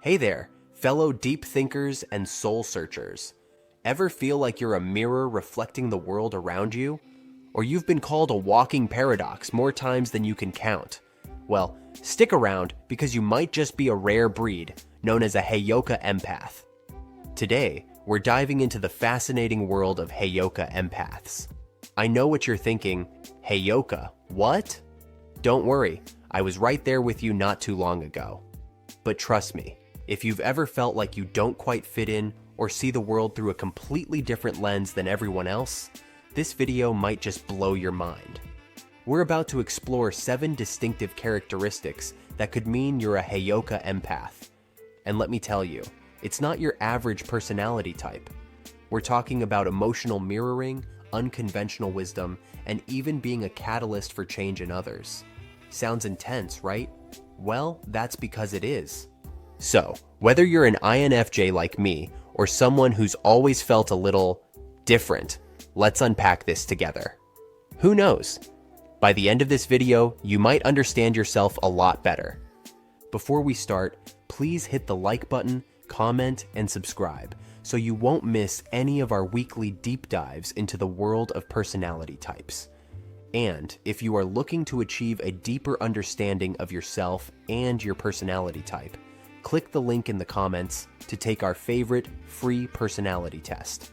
Hey there, fellow deep thinkers and soul searchers. Ever feel like you're a mirror reflecting the world around you? Or you've been called a walking paradox more times than you can count? Well, stick around because you might just be a rare breed known as a HEYOKA empath. Today, we're diving into the fascinating world of HEYOKA empaths. I know what you're thinking, HEYOKA, what? Don't worry, I was right there with you not too long ago. But trust me, if you've ever felt like you don't quite fit in or see the world through a completely different lens than everyone else, this video might just blow your mind. We're about to explore 7 distinctive characteristics that could mean you're a HEYOKA empath. And let me tell you, it's not your average personality type. We're talking about emotional mirroring, unconventional wisdom, and even being a catalyst for change in others. Sounds intense, right? Well, that's because it is. So, whether you're an INFJ like me, or someone who's always felt a little different, let's unpack this together. Who knows? By the end of this video, you might understand yourself a lot better. Before we start, please hit the like button, comment, and subscribe so you won't miss any of our weekly deep dives into the world of personality types. And if you are looking to achieve a deeper understanding of yourself and your personality type, click the link in the comments to take our favorite free personality test.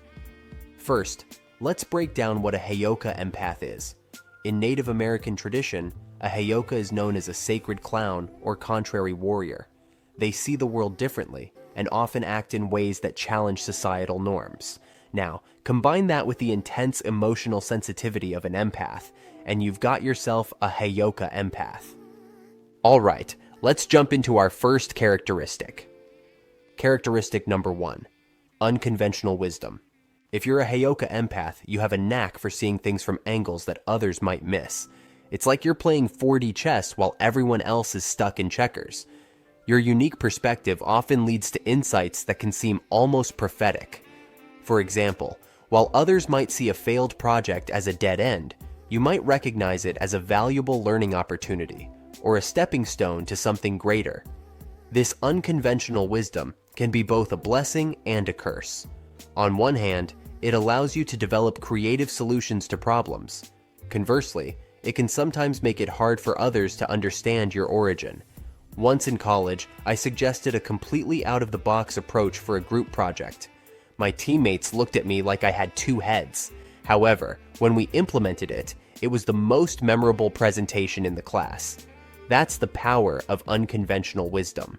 First, let's break down what a HEYOKA empath is. In Native American tradition, a HEYOKA is known as a sacred clown or contrary warrior. They see the world differently and often act in ways that challenge societal norms. Now, combine that with the intense emotional sensitivity of an empath, and you've got yourself a HEYOKA empath. All right, let's jump into our first characteristic. Characteristic number 1, unconventional wisdom. If you're a HEYOKA empath, you have a knack for seeing things from angles that others might miss. It's like you're playing 4D chess while everyone else is stuck in checkers. Your unique perspective often leads to insights that can seem almost prophetic. For example, while others might see a failed project as a dead end, you might recognize it as a valuable learning opportunity or a stepping stone to something greater. This unconventional wisdom can be both a blessing and a curse. On one hand, it allows you to develop creative solutions to problems. Conversely, it can sometimes make it hard for others to understand your origin. Once in college, I suggested a completely out-of-the-box approach for a group project. My teammates looked at me like I had 2 heads. However, when we implemented it, it was the most memorable presentation in the class. That's the power of unconventional wisdom.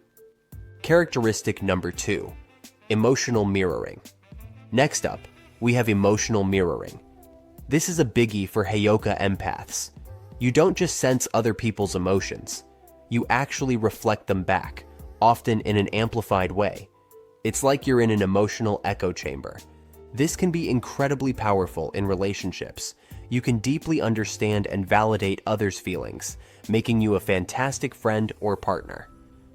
Characteristic number 2, emotional mirroring. Next up, we have emotional mirroring. This is a biggie for HEYOKA empaths. You don't just sense other people's emotions. You actually reflect them back, often in an amplified way. It's like you're in an emotional echo chamber. This can be incredibly powerful in relationships. You can deeply understand and validate others' feelings, making you a fantastic friend or partner.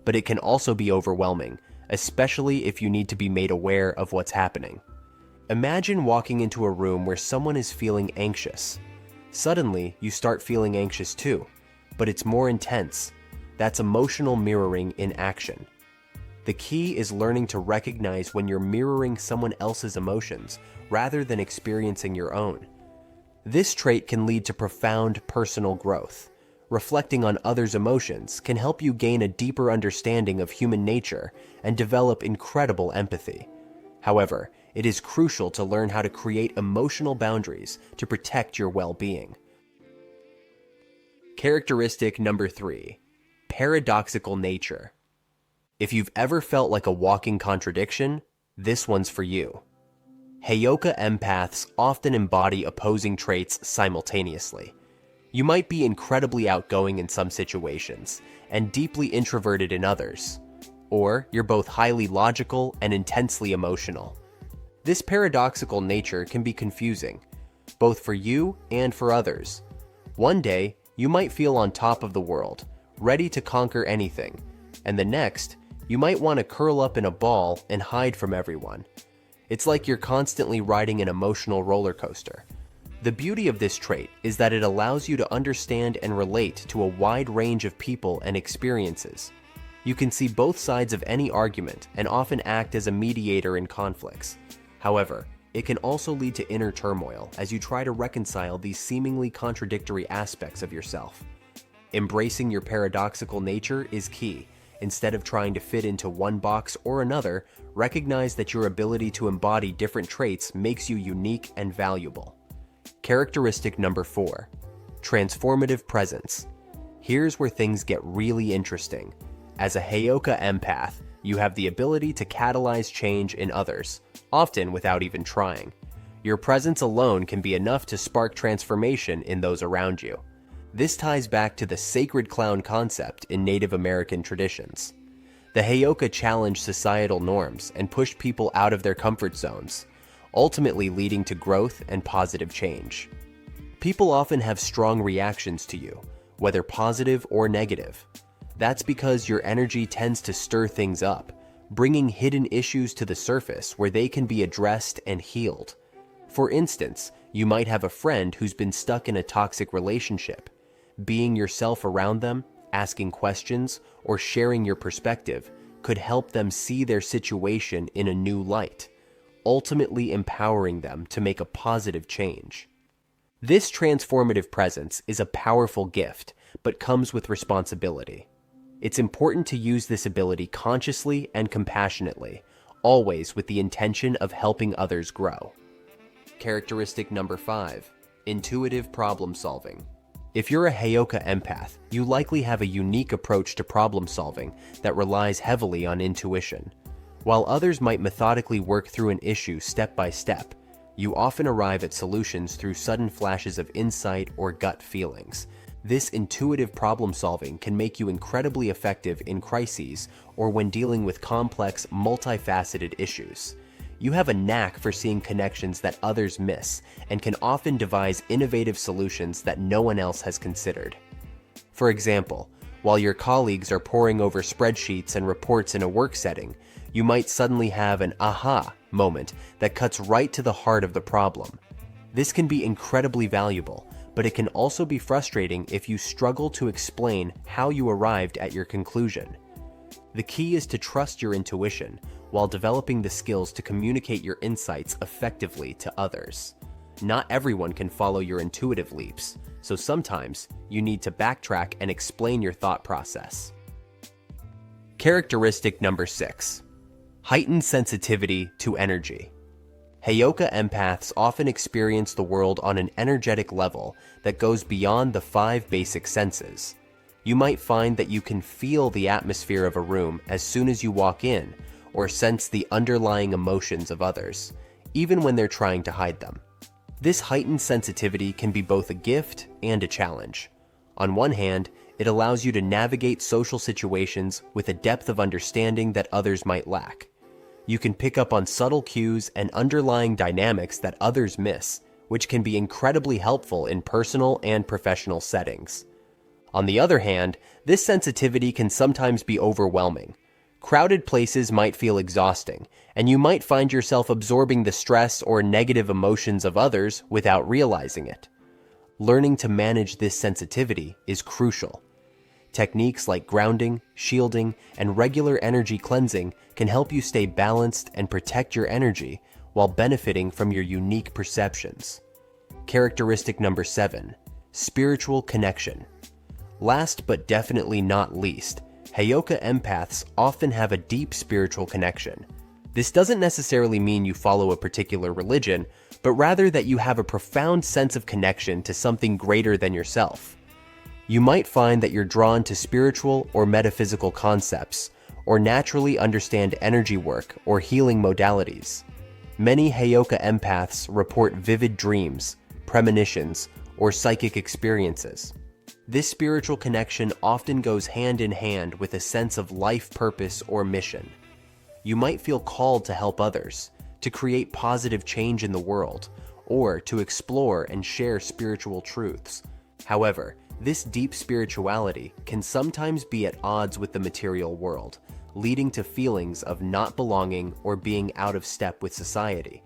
But it can also be overwhelming, especially if you need to be made aware of what's happening. Imagine walking into a room where someone is feeling anxious. Suddenly, you start feeling anxious too, but it's more intense. That's emotional mirroring in action. The key is learning to recognize when you're mirroring someone else's emotions rather than experiencing your own. This trait can lead to profound personal growth. Reflecting on others' emotions can help you gain a deeper understanding of human nature and develop incredible empathy. However, it is crucial to learn how to create emotional boundaries to protect your well-being. Characteristic number 3, paradoxical nature. If you've ever felt like a walking contradiction, this one's for you. HEYOKA empaths often embody opposing traits simultaneously. You might be incredibly outgoing in some situations and deeply introverted in others, or you're both highly logical and intensely emotional. This paradoxical nature can be confusing, both for you and for others. One day, you might feel on top of the world, ready to conquer anything, and the next, you might want to curl up in a ball and hide from everyone. It's like you're constantly riding an emotional roller coaster. The beauty of this trait is that it allows you to understand and relate to a wide range of people and experiences. You can see both sides of any argument and often act as a mediator in conflicts. However, it can also lead to inner turmoil as you try to reconcile these seemingly contradictory aspects of yourself. Embracing your paradoxical nature is key. Instead of trying to fit into one box or another, recognize that your ability to embody different traits makes you unique and valuable. Characteristic number 4, transformative presence. Here's where things get really interesting. As a HEYOKA empath, you have the ability to catalyze change in others, often without even trying. Your presence alone can be enough to spark transformation in those around you. This ties back to the sacred clown concept in Native American traditions. The HEYOKA challenged societal norms and pushed people out of their comfort zones, ultimately leading to growth and positive change. People often have strong reactions to you, whether positive or negative. That's because your energy tends to stir things up, bringing hidden issues to the surface where they can be addressed and healed. For instance, you might have a friend who's been stuck in a toxic relationship. Being yourself around them, asking questions, or sharing your perspective could help them see their situation in a new light, ultimately empowering them to make a positive change. This transformative presence is a powerful gift, but comes with responsibility. It's important to use this ability consciously and compassionately, always with the intention of helping others grow. Characteristic number 5, intuitive problem solving. If you're a HEYOKA empath, you likely have a unique approach to problem solving that relies heavily on intuition. While others might methodically work through an issue step by step, you often arrive at solutions through sudden flashes of insight or gut feelings. This intuitive problem solving can make you incredibly effective in crises or when dealing with complex, multifaceted issues. You have a knack for seeing connections that others miss and can often devise innovative solutions that no one else has considered. For example, while your colleagues are poring over spreadsheets and reports in a work setting, you might suddenly have an aha moment that cuts right to the heart of the problem. This can be incredibly valuable, but it can also be frustrating if you struggle to explain how you arrived at your conclusion. The key is to trust your intuition while developing the skills to communicate your insights effectively to others. Not everyone can follow your intuitive leaps, so sometimes you need to backtrack and explain your thought process. Characteristic number 6, heightened sensitivity to energy. HEYOKA empaths often experience the world on an energetic level that goes beyond the 5 basic senses. You might find that you can feel the atmosphere of a room as soon as you walk in, or sense the underlying emotions of others, even when they're trying to hide them. This heightened sensitivity can be both a gift and a challenge. On one hand, it allows you to navigate social situations with a depth of understanding that others might lack. You can pick up on subtle cues and underlying dynamics that others miss, which can be incredibly helpful in personal and professional settings. On the other hand, this sensitivity can sometimes be overwhelming. Crowded places might feel exhausting, and you might find yourself absorbing the stress or negative emotions of others without realizing it. Learning to manage this sensitivity is crucial. Techniques like grounding, shielding, and regular energy cleansing can help you stay balanced and protect your energy while benefiting from your unique perceptions. Characteristic number 7, spiritual connection. Last but definitely not least, HEYOKA empaths often have a deep spiritual connection. This doesn't necessarily mean you follow a particular religion, but rather that you have a profound sense of connection to something greater than yourself. You might find that you're drawn to spiritual or metaphysical concepts, or naturally understand energy work or healing modalities. Many HEYOKA empaths report vivid dreams, premonitions, or psychic experiences. This spiritual connection often goes hand in hand with a sense of life purpose or mission. You might feel called to help others, to create positive change in the world, or to explore and share spiritual truths. However, this deep spirituality can sometimes be at odds with the material world, leading to feelings of not belonging or being out of step with society.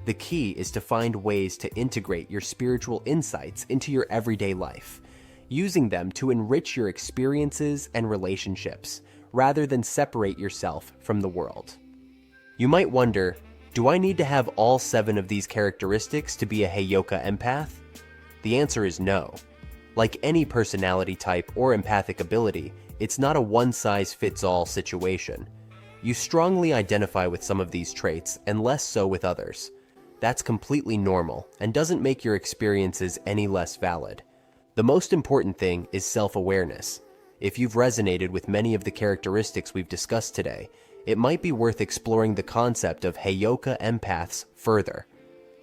The key is to find ways to integrate your spiritual insights into your everyday life, using them to enrich your experiences and relationships, rather than separate yourself from the world. You might wonder, do I need to have all 7 of these characteristics to be a HEYOKA empath? The answer is no. Like any personality type or empathic ability, it's not a one-size-fits-all situation. You strongly identify with some of these traits and less so with others. That's completely normal and doesn't make your experiences any less valid. The most important thing is self-awareness. If you've resonated with many of the characteristics we've discussed today, it might be worth exploring the concept of HEYOKA empaths further.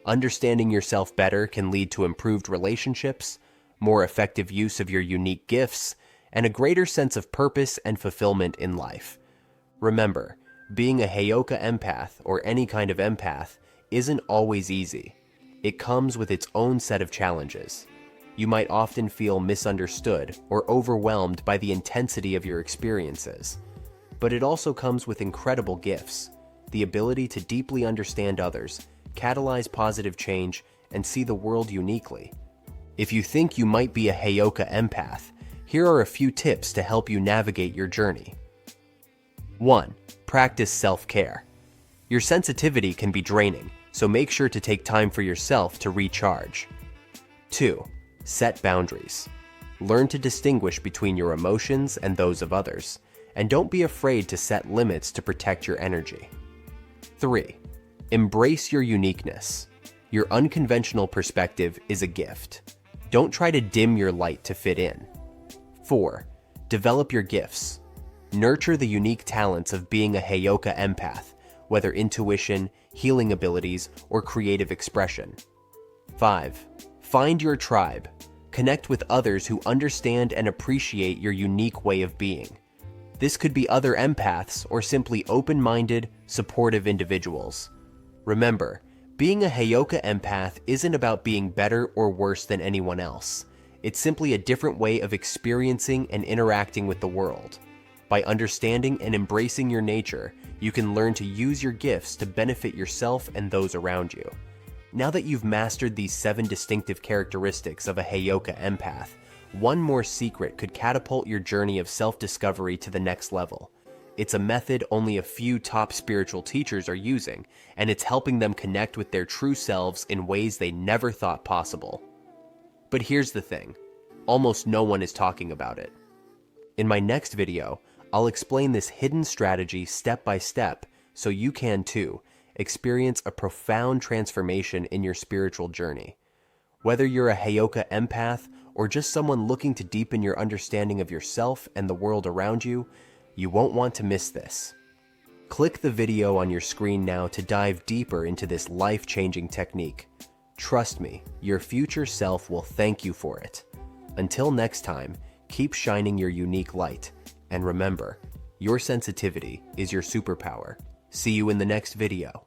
Understanding yourself better can lead to improved relationships, more effective use of your unique gifts, and a greater sense of purpose and fulfillment in life. Remember, being a HEYOKA empath, or any kind of empath, isn't always easy. It comes with its own set of challenges. You might often feel misunderstood or overwhelmed by the intensity of your experiences. But it also comes with incredible gifts, the ability to deeply understand others, catalyze positive change, and see the world uniquely. If you think you might be a HEYOKA empath, here are a few tips to help you navigate your journey. 1. Practice self-care. Your sensitivity can be draining, so make sure to take time for yourself to recharge. 2. Set boundaries. Learn to distinguish between your emotions and those of others, and don't be afraid to set limits to protect your energy. 3. Embrace your uniqueness. Your unconventional perspective is a gift. Don't try to dim your light to fit in. 4. Develop your gifts. Nurture the unique talents of being a HEYOKA empath, whether intuition, healing abilities, or creative expression. 5. Find your tribe. Connect with others who understand and appreciate your unique way of being. This could be other empaths or simply open-minded, supportive individuals. Remember, being a HEYOKA empath isn't about being better or worse than anyone else. It's simply a different way of experiencing and interacting with the world. By understanding and embracing your nature, you can learn to use your gifts to benefit yourself and those around you. Now that you've mastered these 7 distinctive characteristics of a HEYOKA empath, one more secret could catapult your journey of self-discovery to the next level. It's a method only a few top spiritual teachers are using, and it's helping them connect with their true selves in ways they never thought possible. But here's the thing, almost no one is talking about it. In my next video, I'll explain this hidden strategy step by step so you can too experience a profound transformation in your spiritual journey. Whether you're a HEYOKA empath or just someone looking to deepen your understanding of yourself and the world around you, you won't want to miss this. Click the video on your screen now to dive deeper into this life-changing technique. Trust me, your future self will thank you for it. Until next time, keep shining your unique light. And remember, your sensitivity is your superpower. See you in the next video.